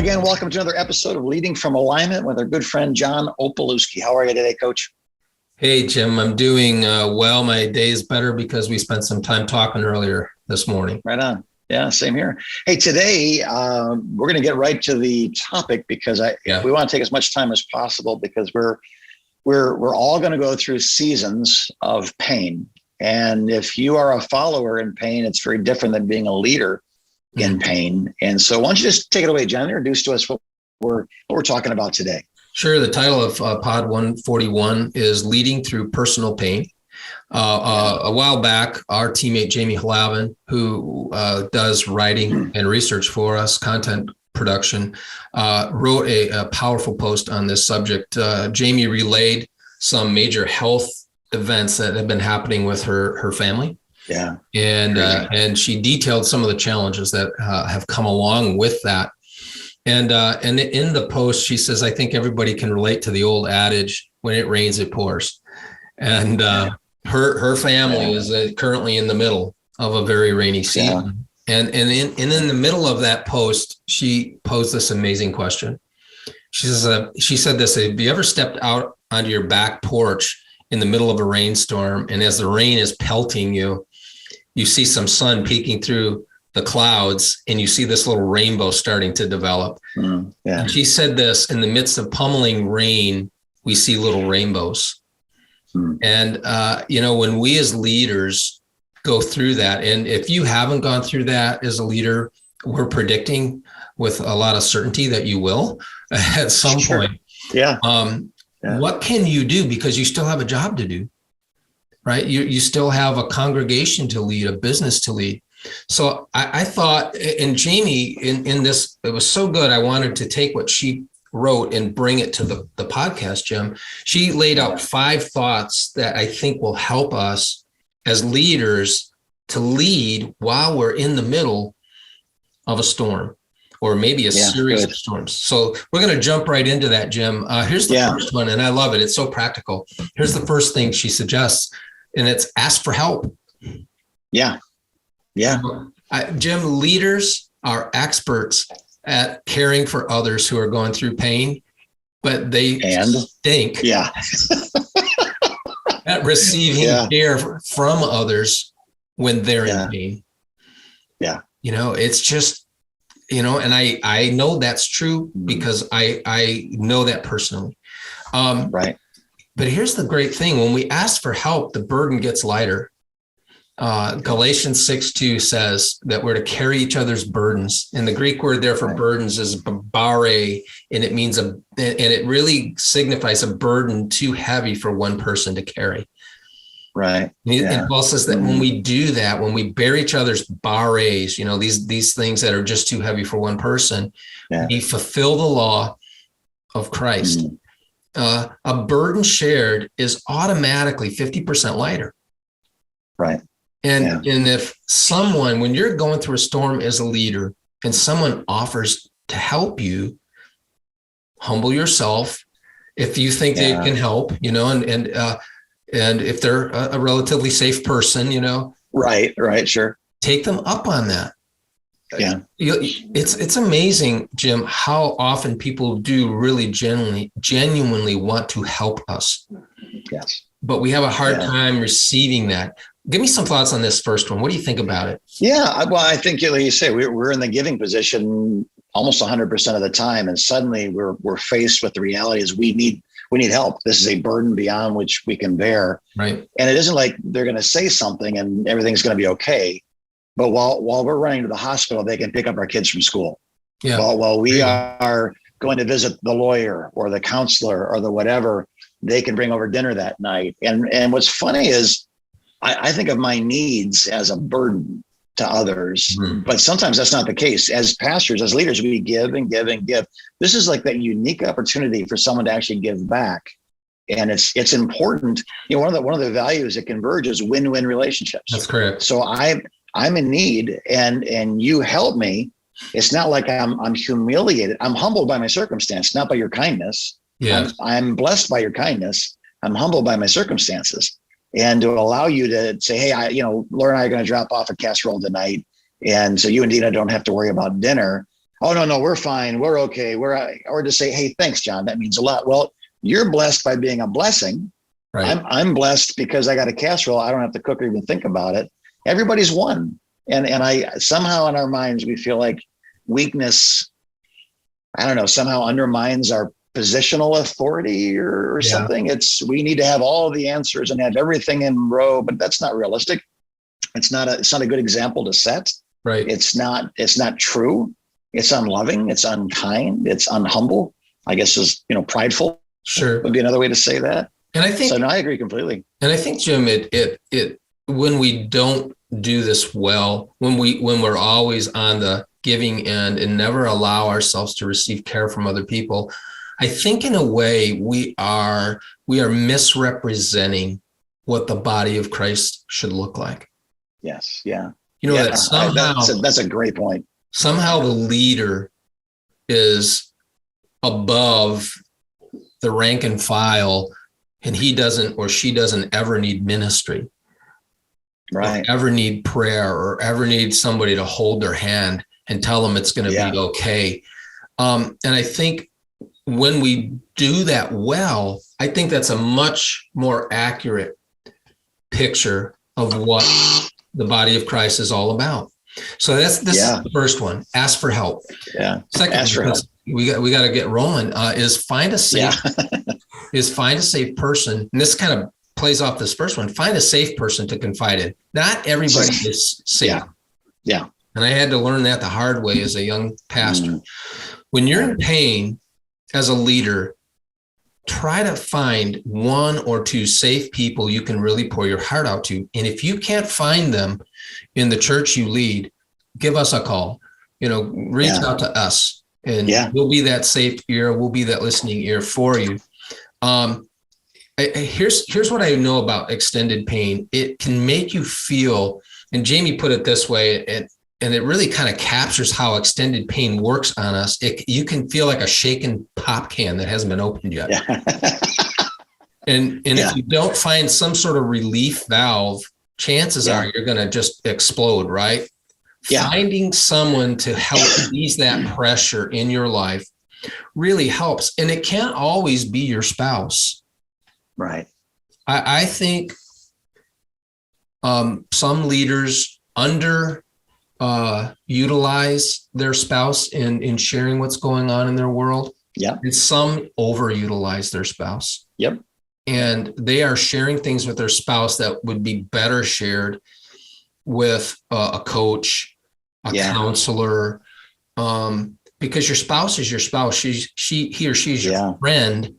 again. Welcome to another episode of Leading from Alignment with our good friend, John Opalewski. How are you today, Coach? Hey, Jim, I'm doing well. My day is better because we spent some time talking earlier this morning. Right on. Yeah, same here. Hey, today we're going to get right to the topic because we want to take as much time as possible because we're all going to go through seasons of pain. And if you are a follower in pain, it's very different than being a leader in pain. And so why don't you just take it away, John, introduce to us what we're talking about today. Sure. The title of Pod 141 is Leading Through Personal Pain. A while back, our teammate, Jaime Hlavin, who does writing and research for us, content production, wrote a powerful post on this subject. Jaime relayed some major health events that have been happening with her family. Yeah. And she detailed some of the challenges that have come along with that. And in the post, she says, I think everybody can relate to the old adage, when it rains, it pours. And her family is currently in the middle of a very rainy season. Yeah. And in the middle of that post, she posed this amazing question. She said this: have you ever stepped out onto your back porch in the middle of a rainstorm, and as the rain is pelting you, you see some sun peeking through the clouds and you see this little rainbow starting to develop? And she said this: in the midst of pummeling rain, we see little rainbows. And, when we as leaders go through that, and if you haven't gone through that as a leader, we're predicting with a lot of certainty that you will at some point. Yeah. What can you do? Because you still have a job to do, right? You still have a congregation to lead, a business to lead. So I thought, and Jaime, in this, it was so good. I wanted to take what she wrote and bring it to the podcast, Jim. She laid out 5 thoughts that I think will help us as leaders to lead while we're in the middle of a storm, or maybe a series of storms. So we're going to jump right into that, Jim. Here's the first one, and I love it. It's so practical. Here's the first thing she suggests, and it's ask for help. Yeah. Jim, leaders are experts at caring for others who are going through pain, but they stink at receiving care from others when they're in pain. Yeah. It's just, and I know that's true because I know that personally. Right. But here's the great thing. When we ask for help, the burden gets lighter. Galatians 6:2 says that we're to carry each other's burdens. And the Greek word there for burdens is bare, and it means and it really signifies a burden too heavy for one person to carry. Right. And Paul says that when we do that, when we bear each other's bares, these things that are just too heavy for one person, we fulfill the law of Christ. A burden shared is automatically 50% lighter. Right. And if someone, when you're going through a storm as a leader and someone offers to help you, humble yourself if you think they can help, and if they're a relatively safe person, Right. Sure. Take them up on that. Yeah. It's amazing, Jim, how often people do really genuinely want to help us. Yes. But we have a hard time receiving that. Give me some thoughts on this first one. What do you think about it? Yeah, well, I think, like you say, we're in the giving position almost 100% of the time, and suddenly we're faced with the reality is we need help. This is a burden beyond which we can bear. Right. And it isn't like they're going to say something and everything's going to be okay. But while we're running to the hospital, they can pick up our kids from school. Yeah. While we are going to visit the lawyer or the counselor or the whatever, they can bring over dinner that night. And what's funny is, I think of my needs as a burden to others, but sometimes that's not the case. As pastors, as leaders, we give and give and give. This is like that unique opportunity for someone to actually give back. And it's important. One of the values that converge is win-win relationships. That's correct. So I'm in need and you help me. It's not like I'm humiliated. I'm humbled by my circumstance, not by your kindness. Yeah. I'm blessed by your kindness. I'm humbled by my circumstances. And to allow you to say, hey, Laura and I are going to drop off a casserole tonight. And so you and Dina don't have to worry about dinner. oh, no, we're fine. We're okay. Or to say, hey, thanks, John. That means a lot. Well, you're blessed by being a blessing. Right. I'm blessed because I got a casserole. I don't have to cook or even think about it. Everybody's one. And I somehow in our minds, we feel like weakness, I don't know, somehow undermines our positional authority or something. We need to have all the answers and have everything in row, but that's not realistic. It's not a good example to set. Right. It's not true. It's unloving. It's unkind. It's unhumble. I guess is, prideful. Sure. Would be another way to say that. And I think, so no, I agree completely. And I think, Jim, it when we don't do this well, when we're always on the giving end and never allow ourselves to receive care from other people, I think in a way we are misrepresenting what the body of Christ should look like. Yes. Yeah. That somehow that's a great point. Somehow the leader is above the rank and file, and he doesn't or she doesn't ever need ministry, right? Or ever need prayer, or ever need somebody to hold their hand and tell them it's going to be okay. And I think when we do that well, I think that's a much more accurate picture of what the body of Christ is all about. So this is the first one. Ask for help. Yeah. Second, ask for help. We got to get rolling. Is find a safe person. And this kind of plays off this first one. Find a safe person to confide in. Not everybody is safe. Yeah. And I had to learn that the hard way as a young pastor. When you're in pain as a leader, try to find one or two safe people you can really pour your heart out to. And if you can't find them in the church you lead, give us a call. Reach out to us, and we'll be that safe ear. We'll be that listening ear for you. Here's what I know about extended pain. It can make you feel, and Jamie put it this way, and it really kind of captures how extended pain works on us. You can feel like a shaken pop can that hasn't been opened yet. Yeah. and if you don't find some sort of relief valve, chances are you're going to just explode, right? Yeah. Finding someone to help ease that pressure in your life really helps. And it can't always be your spouse. Right. I think some leaders utilize their spouse in sharing what's going on in their world. Yeah. And some overutilize their spouse. Yep. And they are sharing things with their spouse that would be better shared with a coach, a counselor, because your spouse is your spouse. He or she's your friend.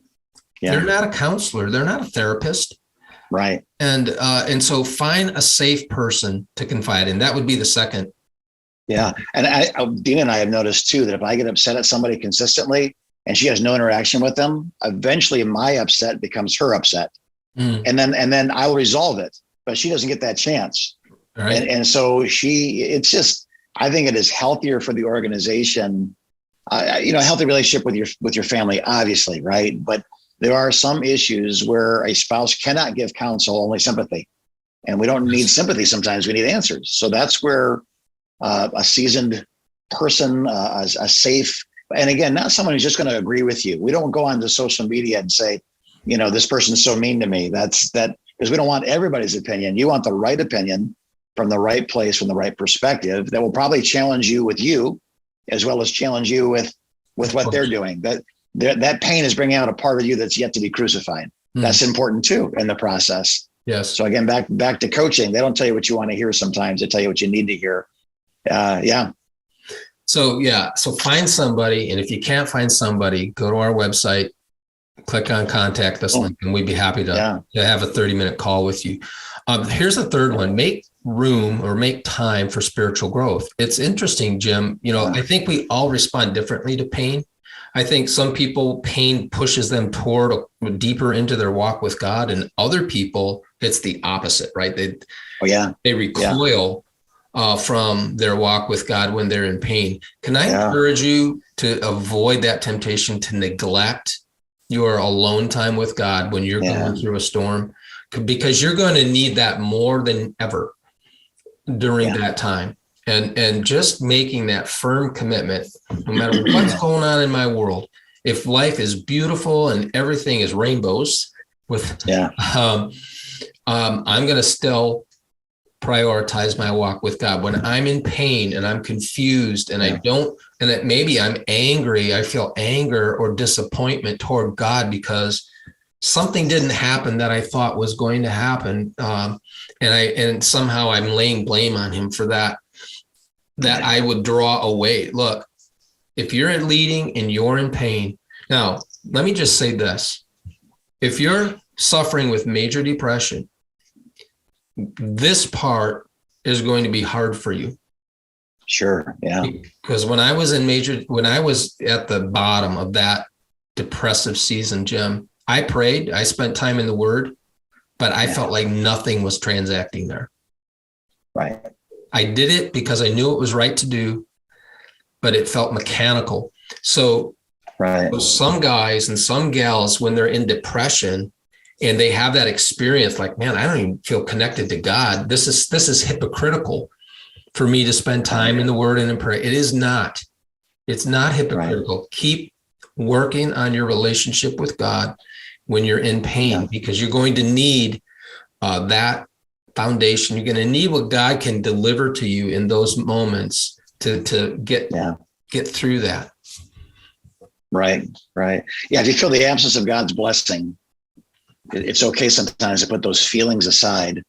Yeah. They're not a counselor. They're not a therapist. Right. And so find a safe person to confide in. That would be the second. Yeah. And Dina and I have noticed too, that if I get upset at somebody consistently and she has no interaction with them, eventually my upset becomes her upset. And then I'll resolve it, but she doesn't get that chance. Right. And so it's just, I think it is healthier for the organization, a healthy relationship with your family, obviously. Right. But there are some issues where a spouse cannot give counsel, only sympathy. And we don't need sympathy. Sometimes we need answers. So that's where a seasoned person, a safe, and again, not someone who's just going to agree with you. We don't go onto social media and say, this person's so mean to me. That's because we don't want everybody's opinion. You want the right opinion from the right place, from the right perspective that will probably challenge you with you, as well as challenge you with what they're doing. That pain is bringing out a part of you that's yet to be crucified. That's important too in the process. Yes. So again, back to coaching. They don't tell you what you want to hear. Sometimes they tell you what you need to hear. So find somebody. And if you can't find somebody, go to our website, click on contact us link, and we'd be happy to have a 30-minute call with you. Here's the third one. Make room or make time for spiritual growth. It's interesting, Jim. I think we all respond differently to pain. I think some people, pain pushes them toward deeper into their walk with God, and other people, it's the opposite, right? They recoil from their walk with God when they're in pain. Can I encourage you to avoid that temptation to neglect your alone time with God when you're going through a storm? Because you're going to need that more than ever during that time. and just making that firm commitment, no matter what's going on in my world. If life is beautiful and everything is rainbows I'm going to still prioritize my walk with God. When I'm in pain and I'm confused and and that maybe I'm angry, I feel anger or disappointment toward God because something didn't happen that I thought was going to happen. And somehow I'm laying blame on him for that I would draw away. Look, if you're leading and you're in pain, now let me just say this. If you're suffering with major depression, this part is going to be hard for you. Sure. Yeah. Because when I was at the bottom of that depressive season, Jim, I prayed, I spent time in the Word, but I felt like nothing was transacting there. Right. I did it because I knew it was right to do, but it felt mechanical. So some guys and some gals, when they're in depression and they have that experience, like, man, I don't even feel connected to God. This is hypocritical for me to spend time in the Word and in prayer. It is not. It's not hypocritical. Right. Keep working on your relationship with God when you're in pain, because you're going to need that foundation. You're going to need what God can deliver to you in those moments to get through that. Right. Yeah. If you feel the absence of God's blessing, it's okay sometimes to put those feelings aside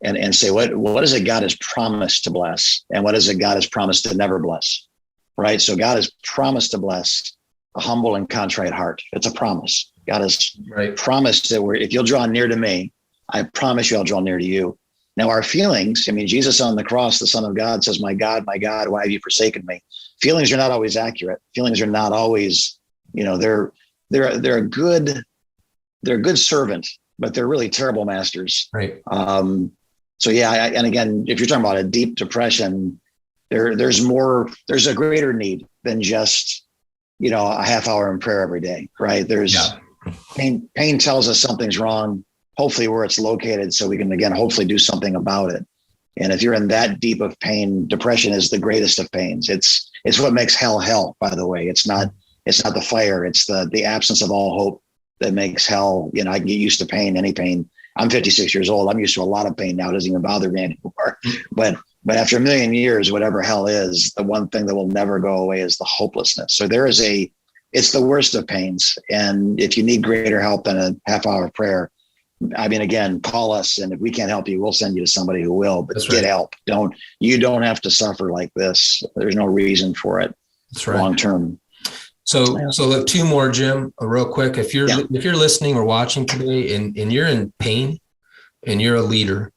and say, what is it God has promised to bless? And what is it God has promised to never bless? Right. So God has promised to bless a humble and contrite heart. It's a promise. God has promised that if you'll draw near to me, I promise you I'll draw near to you. Now our feelings, I mean, Jesus on the cross, the Son of God says, my God, why have you forsaken me? Feelings are not always accurate. Feelings are not always, they're a good servant, but they're really terrible masters. Right. And again, if you're talking about a deep depression, there's a greater need than just, a half hour in prayer every day, right? There's pain tells us something's wrong, hopefully where it's located, so we can, again, hopefully do something about it. And if you're in that deep of pain, depression is the greatest of pains. It's what makes hell, by the way. It's not the fire. It's the absence of all hope that makes hell. I can get used to pain, any pain. I'm 56 years old. I'm used to a lot of pain now. It doesn't even bother me anymore. But after a million years, whatever hell is, the one thing that will never go away is the hopelessness. So it's the worst of pains. And if you need greater help than a half hour of prayer, I mean, again, call us. And if we can't help you, we'll send you to somebody who will, but get help. You don't have to suffer like this. There's no reason for it. That's right. Long term. So look, two more, Jim, real quick. If you're listening or watching today and you're in pain and you're a leader,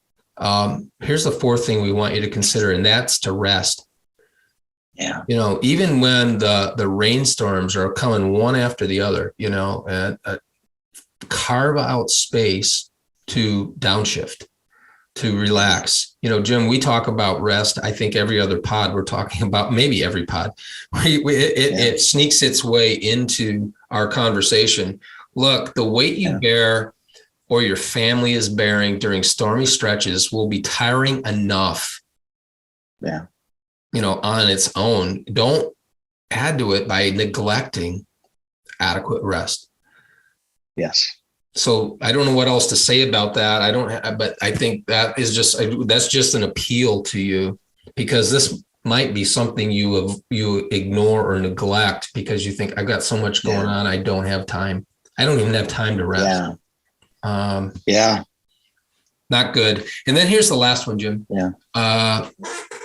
here's the fourth thing we want you to consider, and that's to rest. Yeah. Even when the rainstorms are coming one after the other, and carve out space to downshift, to relax. Jim, we talk about rest. I think every other pod we're talking about, maybe every pod, it sneaks its way into our conversation. Look, the weight you bear or your family is bearing during stormy stretches will be tiring enough. Yeah. On its own. Don't add to it by neglecting adequate rest. Yes. So I don't know what else to say about that. But I think that's just an appeal to you, because this might be something you ignore or neglect because you think, I've got so much going on. I don't have time. I don't even have time to rest. Not good. And then here's the last one, Jim. Yeah.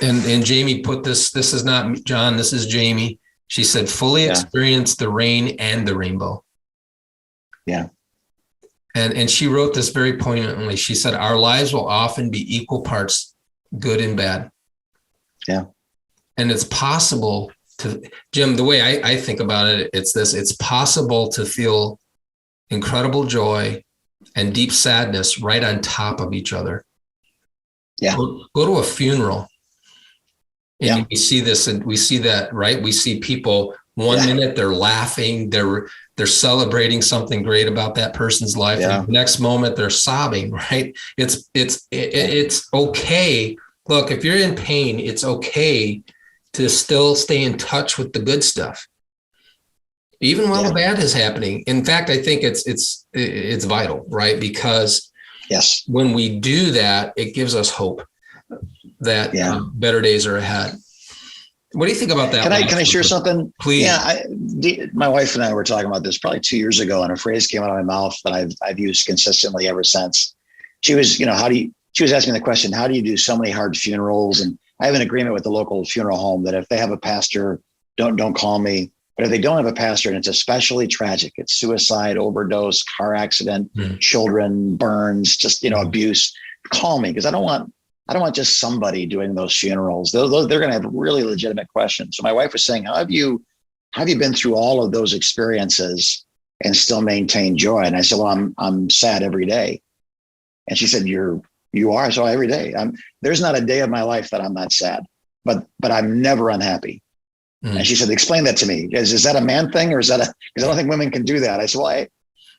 And Jamie put this is not John, this is Jamie. She said, fully experience the rain and the rainbow. Yeah. And she wrote this very poignantly. She said, our lives will often be equal parts good and bad. Yeah. And it's possible to, Jim, the way I think about it, it's possible to feel incredible joy and deep sadness right on top of each other. Yeah. Go to a funeral and we see this, and we see that, right? We see people one minute they're laughing, they're celebrating something great about that person's life. And the next moment they're sobbing, right? It's okay look, if you're in pain, it's okay to still stay in touch with the good stuff, even while the bad is happening. In fact, I think it's vital, right? Because yes, when we do that, it gives us hope that better days are ahead. What do you think about that? Can I share something? Please. Yeah, my wife and I were talking about this probably 2 years ago, and a phrase came out of my mouth that I've used consistently ever since. She was, she was asking the question, how do you do so many hard funerals? And I have an agreement with the local funeral home that if they have a pastor, don't call me. But if they don't have a pastor and it's especially tragic, it's suicide, overdose, car accident, children, burns, just, abuse, call me, because I don't want just somebody doing those funerals. They're going to have really legitimate questions. So my wife was saying, how have you been through all of those experiences and still maintain joy? And I said, well, I'm sad every day. And she said, you are. So every day, there's not a day of my life that I'm not sad, but I'm never unhappy. And she said, explain that to me. Is that a man thing, or is that because I don't think women can do that. I said, well,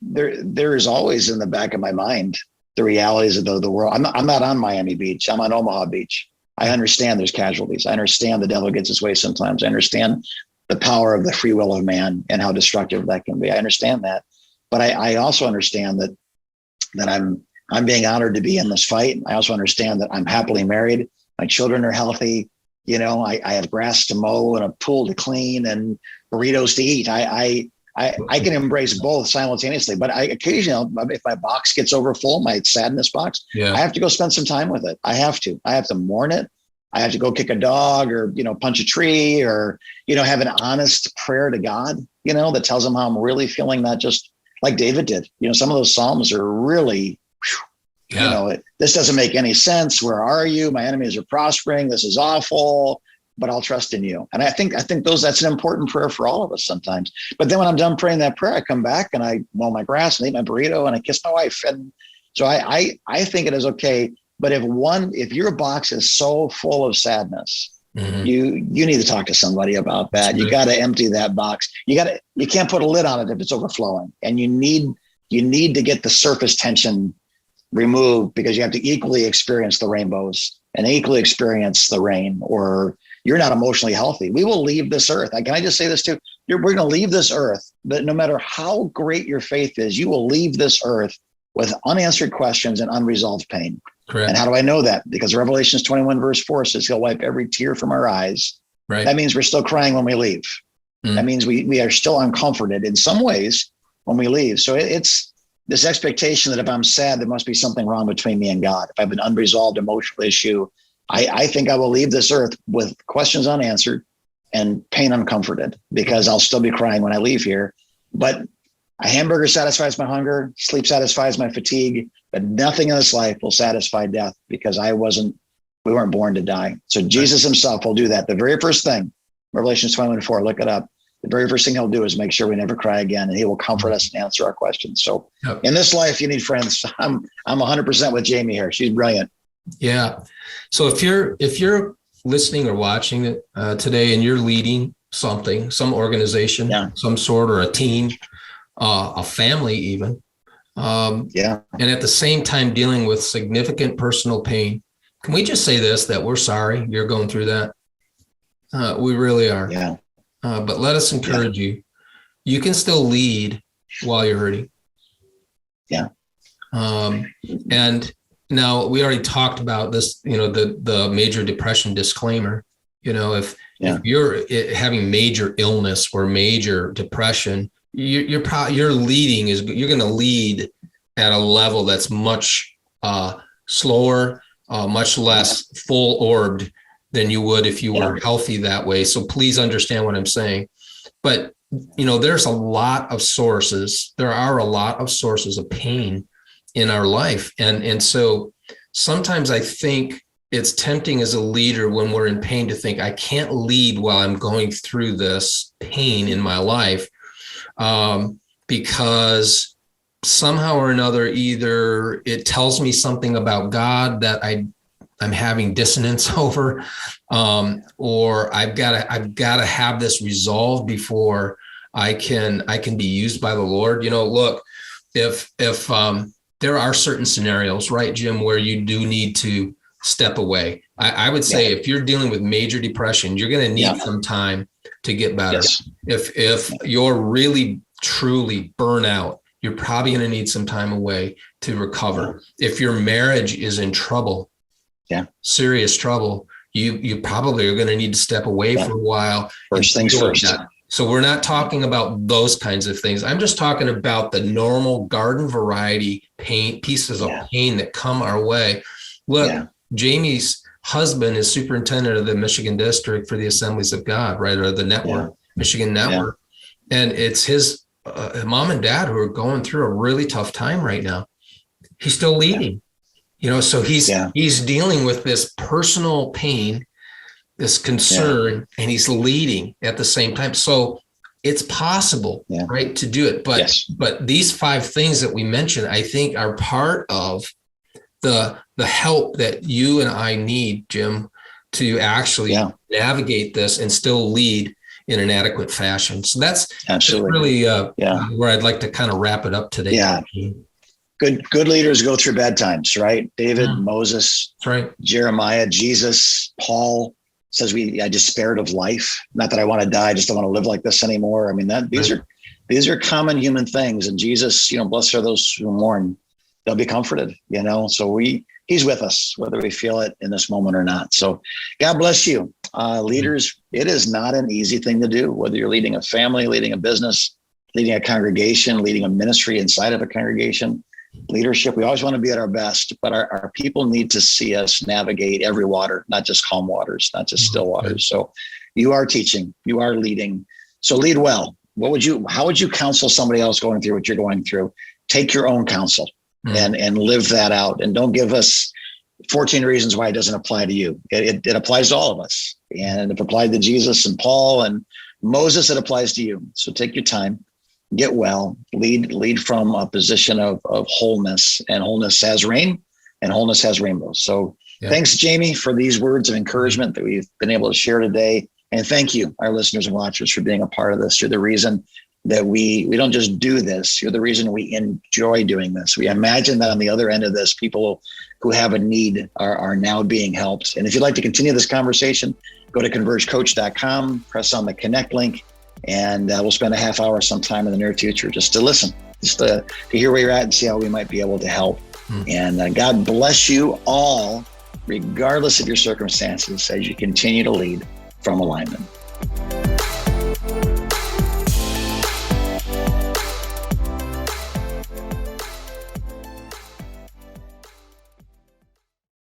there is always in the back of my mind the realities of the world. I'm not on Miami Beach. I'm on Omaha Beach. I understand there's casualties. I understand the devil gets his way sometimes. I understand the power of the free will of man and how destructive that can be. I understand that. But I also understand that I'm being honored to be in this fight. I also understand that I'm happily married. My children are healthy. I have grass to mow and a pool to clean and burritos to eat. I can embrace both simultaneously, but I occasionally, if my box gets overfull, my sadness box, I have to go spend some time with it. I have to mourn it. I have to go kick a dog or, punch a tree or, have an honest prayer to God, that tells him how I'm really feeling, not just like David did. Some of those Psalms are really, this doesn't make any sense. Where are you? My enemies are prospering. This is awful, but I'll trust in you. And I think that's an important prayer for all of us sometimes. But then when I'm done praying that prayer, I come back and I mow my grass and eat my burrito and I kiss my wife. And so I think it is okay. But if your box is so full of sadness, you need to talk to somebody about that. You got to empty that box. You can't put a lid on it if it's overflowing. And you need to get the surface tension removed, because you have to equally experience the rainbows and equally experience the rain, or you're not emotionally healthy. We will leave this earth. Can I just say this too? We're going to leave this earth, but no matter how great your faith is, you will leave this earth with unanswered questions and unresolved pain. Correct. And how do I know that? Because Revelations 21 verse 4 says he'll wipe every tear from our eyes. Right. That means we're still crying when we leave. That means we are still uncomforted in some ways when we leave. So it's this expectation that if I'm sad, there must be something wrong between me and God. If I have an unresolved emotional issue, I think I will leave this earth with questions unanswered and pain uncomforted, because I'll still be crying when I leave here. But a hamburger satisfies my hunger, sleep satisfies my fatigue, but nothing in this life will satisfy death, because we weren't born to die. So Jesus himself will do that. The very first thing, Revelations 21:4, look it up. The very first thing he'll do is make sure we never cry again, and he will comfort us and answer our questions. So in this life, you need friends. I'm 100% with Jamie here. She's brilliant. Yeah. So if you're listening or watching it today, and you're leading something, some organization, some sort, or a team, a family even, and at the same time dealing with significant personal pain, can we just say this, that we're sorry you're going through that? We really are. Yeah. But let us encourage you. You can still lead while you're hurting. Yeah. And now we already talked about this, the major depression disclaimer. If you're having major illness or major depression, you're going to lead at a level that's much slower, much less full-orbed than you would if you were healthy that way. So please understand what I'm saying. But, there's a lot of sources. There are a lot of sources of pain in our life. And so sometimes I think it's tempting as a leader when we're in pain to think, I can't lead while I'm going through this pain in my life, because somehow or another, either it tells me something about God that I'm having dissonance over, or I've got to have this resolved before I can be used by the Lord. Look, if there are certain scenarios, right, Jim, where you do need to step away. I would say if you're dealing with major depression, you're going to need some time to get better. Yes. If you're really, truly burnt out, you're probably going to need some time away to recover. If your marriage is in trouble, serious trouble, you probably are going to need to step away for a while. First things first. So we're not talking about those kinds of things. I'm just talking about the normal garden variety pieces of pain that come our way. Look, Jamie's husband is superintendent of the Michigan district for the Assemblies of God, right? Or the network, Michigan network. And it's his mom and dad who are going through a really tough time right now. He's still leading, so he's dealing with this personal pain, this concern, and he's leading at the same time. So it's possible, right, to do it. But these 5 things that we mentioned, I think, are part of the help that you and I need, Jim, to actually navigate this and still lead in an adequate fashion. So that's really where I'd like to kind of wrap it up today. Yeah. Good leaders go through bad times, right? David, Moses, Jeremiah, Jesus, Paul says I despaired of life. Not that I want to die, I just don't want to live like this anymore. I mean, these are common human things. And Jesus, blessed are those who mourn. They'll be comforted, So he's with us, whether we feel it in this moment or not. So God bless you. Leaders, it is not an easy thing to do, whether you're leading a family, leading a business, leading a congregation, leading a ministry inside of a congregation. Leadership, we always want to be at our best, but our people need to see us navigate every water, not just calm waters, not just still waters. So you are teaching, you are leading. So lead well. How would you counsel somebody else going through what you're going through? Take your own counsel and live that out. And don't give us 14 reasons why it doesn't apply to you. It applies to all of us. And if it applied to Jesus and Paul and Moses, it applies to you. So take your time, get well, lead from a position of wholeness, and wholeness has rain and wholeness has rainbows. So thanks, Jamie, for these words of encouragement that we've been able to share today. And thank you, our listeners and watchers, for being a part of this. You're the reason that we don't just do this. You're the reason we enjoy doing this. We imagine that on the other end of this, people who have a need are now being helped. And if you'd like to continue this conversation, go to convergecoach.com, press on the connect link, and we'll spend a half hour sometime in the near future just to listen, just to hear where you're at and see how we might be able to help. And God bless you all, regardless of your circumstances, as you continue to lead from alignment.